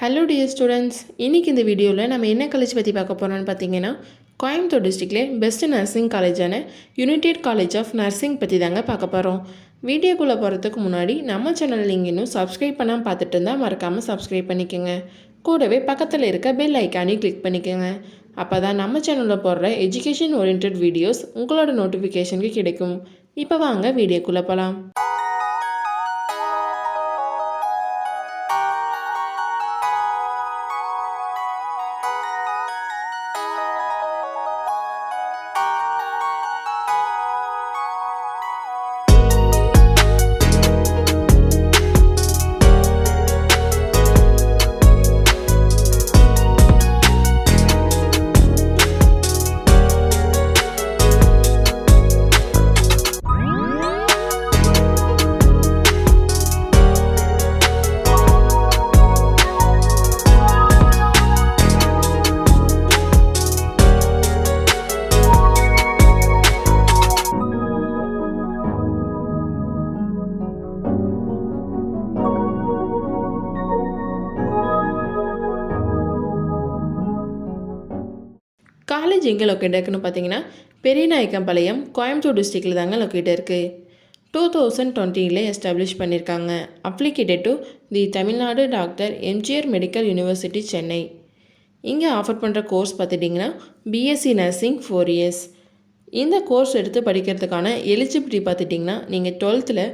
Hello dear students, இன்றைக்கி இந்த வீடியோவில் நம்ம என்ன காலேஜ் பற்றி பார்க்க போகிறோம்னு பார்த்தீங்கன்னா, கோயம்புத்தூர் டிஸ்ட்ரிக்ட்லேயே பெஸ்ட் நர்சிங் காலேஜான யுனைடெட் காலேஜ் ஆஃப் நர்சிங் பற்றி தாங்க பார்க்க போகிறோம். வீடியோக்குள்ளே போகிறதுக்கு முன்னாடி நம்ம சேனல் நீங்கள் இன்னும் சப்ஸ்கிரைப் பண்ணாமல் பார்த்துட்டு இருந்தால் மறக்காமல் சப்ஸ்கிரைப் பண்ணிக்கோங்க. கூடவே பக்கத்தில் இருக்க பெல் ஐக்கானையும் கிளிக் பண்ணிக்கோங்க. அப்போ தான் நம்ம சேனலில் போடுற எஜுகேஷன் ஓரியன்ட் வீடியோஸ் உங்களோட நோட்டிஃபிகேஷனுக்கு கிடைக்கும். இப்போ வாங்க வீடியோக்குள்ளே போகலாம். காலேஜ் எங்கே லொக்கேட் இருக்குன்னு பார்த்தீங்கன்னா, பெரியநாயக்கம்பாளையம், கோயம்புத்தூர் டிஸ்ட்ரிக்டில் தாங்க லொக்கேட் இருக்குது. 2020 எஸ்டாப்ளிஷ் பண்ணியிருக்காங்க. அப்ளிகேட்டட் to the Tamil Nadu doctor MGR medical university, Chennai. இங்கே ஆஃபர் பண்ணுற கோர்ஸ் பார்த்துட்டிங்கன்னா பிஎஸ்சி நர்சிங் 4 இயர்ஸ். இந்த கோர்ஸ் எடுத்து படிக்கிறதுக்கான எலிஜிபிலிட்டி பார்த்துட்டிங்கன்னா, நீங்கள் 12th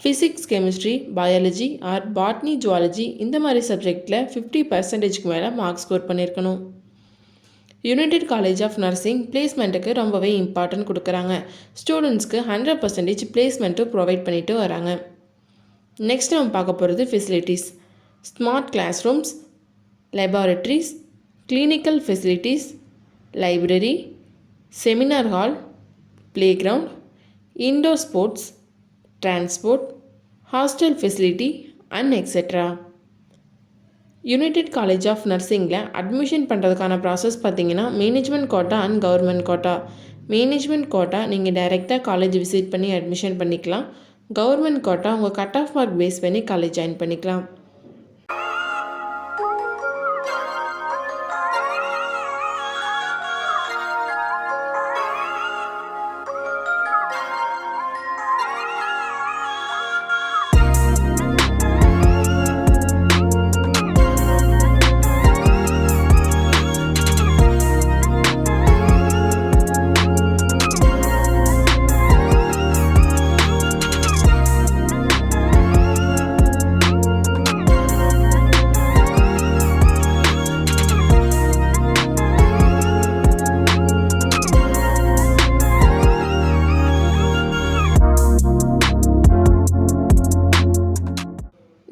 physics, chemistry, biology R botany, zoology இந்த மாதிரி சப்ஜெக்டில் 50% மேலே மார்க் ஸ்கோர் பண்ணியிருக்கணும். யுனைடெட் காலேஜ் ஆஃப் நர்சிங் பிளேஸ்மெண்ட்டுக்கு ரொம்பவே இம்பார்ட்டன்ட் கொடுக்குறாங்க. ஸ்டூடெண்ட்ஸ்க்கு 100% பிளேஸ்மெண்ட்டும் ப்ரொவைட் பண்ணிட்டு வராங்க. நெக்ஸ்ட் நம்ம பார்க்க போகிறது facilities. Smart classrooms, laboratories, clinical facilities, library, seminar hall, playground, indoor sports, transport, hostel facility and etcetera. United College of நர்சிங்கில் அட்மிஷன் பண்ணுறதுக்கான ப்ராசஸ் பார்த்தீங்கன்னா, management quota and government quota. Management quota நீங்கள் டைரெக்டாக college visit பண்ணி admission பண்ணிக்கலாம். Government quota உங்கள் cut off mark base பண்ணி college join பண்ணிக்கலாம்.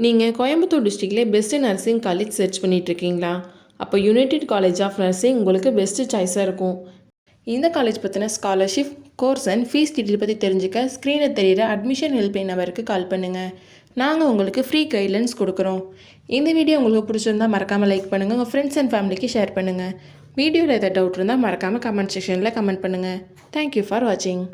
நீங்கள் கோயம்புத்தூர் டிஸ்ட்ரிக்ட்லேயே பெஸ்ட்டு நர்சிங் காலேஜ் சர்ச் பண்ணிகிட்ருக்கீங்களா? அப்போ யுனைடெட் காலேஜ் ஆஃப் நர்சிங் உங்களுக்கு பெஸ்ட்டு சாய்ஸாக இருக்கும். இந்த காலேஜ் பற்றின scholarship, course and fees detail பற்றி தெரிஞ்சுக்க ஸ்க்ரீனில் தெரிகிற அட்மிஷன் ஹெல்ப்லைன் நம்பருக்கு கால் பண்ணுங்கள். நாங்கள் உங்களுக்கு ஃப்ரீ கைட்லைன்ஸ் கொடுக்குறோம். இந்த வீடியோ உங்களுக்கு பிடிச்சிருந்தால் மறக்காமல் லைக் பண்ணுங்கள். உங்கள் ஃப்ரெண்ட்ஸ் அண்ட் ஃபேமிலிக்கு ஷேர் பண்ணுங்கள். வீடியோவில் எதாவது டவுட் இருந்தால் மறக்காமல் கமெண்ட் செக்ஷனில் கமெண்ட் பண்ணுங்கள். தேங்க்யூ ஃபார் வாட்சிங்.